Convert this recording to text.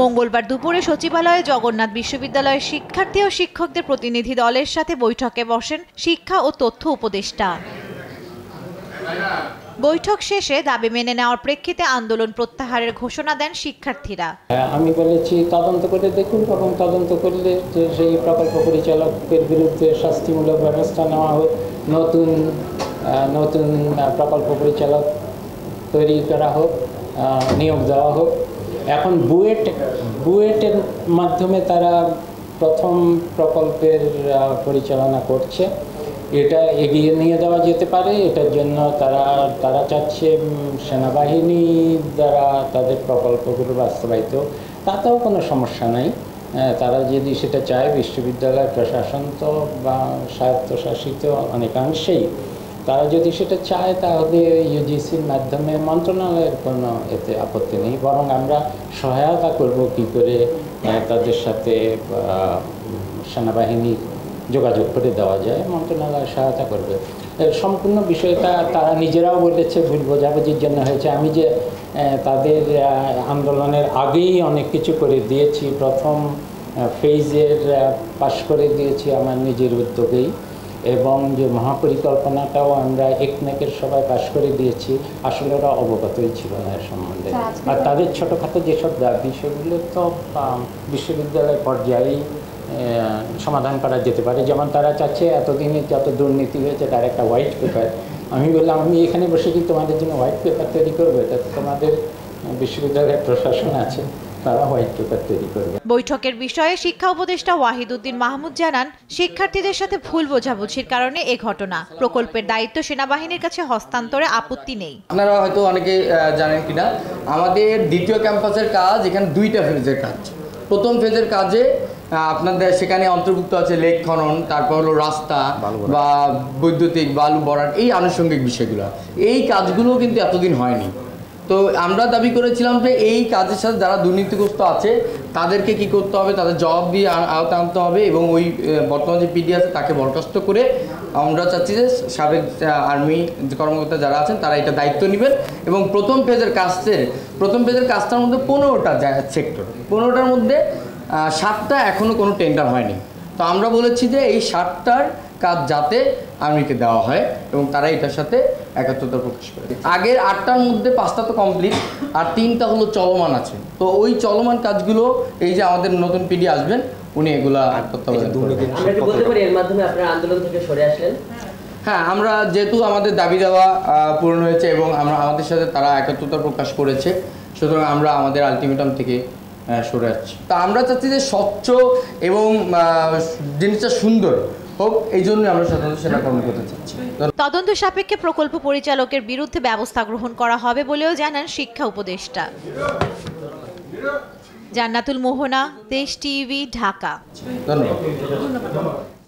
মঙ্গলবার দুপুরে সচিবালয়ে জগন্নাথ বিশ্ববিদ্যালয়ের শিক্ষার্থী ও শিক্ষকদের প্রতিনিধি দলের সাথে বৈঠকে বসেন শিক্ষা ও তথ্য উপদেষ্টা। বৈঠক শেষে দাবি মেনে নেওয়ার প্রেক্ষিতে আন্দোলন প্রত্যাহারের ঘোষণা দেন শিক্ষার্থীরা। আমি বলেছি তদন্ত করে দেখুন এবং তদন্ত করলে যে সেই প্রকল্প পরিচালকের বিরুদ্ধে শাস্তিমূলক ব্যবস্থা নেওয়া হোক, নতুন প্রকল্প পরিচালক তৈরি করা হোক, নিয়োগ দেওয়া হোক। এখন বুয়েটের মাধ্যমে তারা প্রথম প্রকল্পের পরিচালনা করছে, এটা এগিয়ে নিয়ে যাওয়া যেতে পারে। এটার জন্য তারা চাচ্ছে সেনাবাহিনী দ্বারা তাদের প্রকল্পগুলো বাস্তবায়িত, তাতেও কোনো সমস্যা নাই। তারা যদি সেটা চায়, বিশ্ববিদ্যালয় প্রশাসন তো বা স্বায়ত্তশাসিত অনেকাংশেই, তারা যদি সেটা চায় তাহলে ইউজিসির মাধ্যমে মন্ত্রণালয়ের কোনো এতে আপত্তি নেই। বরং আমরা সহায়তা করব কী করে তাদের সাথে সেনাবাহিনী যোগাযোগ করে দেওয়া যায়, মন্ত্রণালয় সহায়তা করবে। সম্পূর্ণ বিষয়টা তারা নিজেরাও বলেছে ভুল বোঝাবুঝির জন্য হয়েছে। আমি যে তাদের আন্দোলনের আগেই অনেক কিছু করে দিয়েছি, প্রথম ফেজের পাশ করে দিয়েছি আমার নিজের উদ্যোগেই, এবং যে মহাপরিকল্পনাটাও আমরা একনেকের সবাই পাশ করে দিয়েছি। আসলে ওরা অবগতই ছিল না এর সম্বন্ধে। আর তাদের ছোটোখাটো যেসব দাবি সেগুলো তো বিশ্ববিদ্যালয় পর্যায়েই সমাধান করা যেতে পারে। যেমন তারা চাচ্ছে এতদিনে যত দুর্নীতি হয়েছে তার একটা হোয়াইট পেপার। আমি বললাম, আমি এখানে বসে কি তোমাদের জন্য হোয়াইট পেপার তৈরি করবো? এটা তোমাদের বিশ্ববিদ্যালয়ের প্রশাসন আছে, তারা হোয়াইট পেপার তৈরি করবে। বৈঠকের বিষয়ে শিক্ষা উপদেষ্টা ওয়াহিদুদ্দিন মাহমুদ জানান, শিক্ষার্থীদের সাথে ভুল বোঝাবুঝির কারণে এ ঘটনা। প্রকল্পের দায়িত্ব সেনাবাহিনীর কাছে হস্তান্তরে আপত্তি নেই। আপনারা হয়তো অনেকে জানেন কিনা, আমাদের দ্বিতীয় ক্যাম্পাসের কাজ এখানে দুইটা ফেজের কাজ। প্রথম ফেজের কাজে আপনাদের সেখানে অন্তর্ভুক্ত আছে লেক খনন, তারপর হলো রাস্তা বা বৈদ্যুতিক বালু ভরাট, এই আনুষঙ্গিক বিষয়গুলো। এই কাজগুলো কিন্তু এতদিন হয়নি। তো আমরা দাবি করেছিলাম যে এই কাজের সাথে যারা দুর্নীতিগ্রস্ত আছে তাদেরকে কি করতে হবে, তাদের জবাব দিয়ে আওতায় আনতে হবে, এবং ওই বর্তমান যে পিডি আছে তাকে বরখাস্ত করে আমরা চাচ্ছি যে সাবেক আর্মি কর্মকর্তা যারা আছেন তারা এটা দায়িত্ব নেবেন। এবং প্রথম ফেজের কাজটার মধ্যে 15টা সেক্টর, 15টার মধ্যে 7টা এখনও কোনো টেন্ডার হয়নি। তো আমরা বলেছি যে এই 7টার কাজ যাতে আর্মিকে দেওয়া হয় এবং তারা এটার সাথে একাত্মতা প্রকাশ করে। আগের 8টার মধ্যে 5টা তো কমপ্লিট, আর 3টা হলো চলমান আছে। তো ওই চলমান কাজগুলো এই যে আমাদের নতুন পিডি আসবেন উনি এগুলা তত্ত্বাবধান করবেন। এর মাধ্যমে আপনারা আন্দোলন থেকে সরে আসলেন? হ্যাঁ, আমরা যেহেতু আমাদের দাবি দেওয়া পূরণ হয়েছে এবং আমাদের সাথে তারা একাত্মতা প্রকাশ করেছে, সুতরাং আমরা আমাদের আলটিমেটাম থেকে সরে আসছি। তা আমরা চাচ্ছি যে স্বচ্ছ এবং জিনিসটা সুন্দর হোক, এই জন্য আমরা সাধারণত সেটা কর্ম করতে চাচ্ছি। তদন্ত সাপেক্ষে প্রকল্প পরিচালকের বিরুদ্ধে ব্যবস্থা গ্রহণ করা হবে বলেও জানান শিক্ষা উপদেষ্টা। জান্নাতুল মোহনা, দেশ টিভি, ঢাকা। ধন্যবাদ।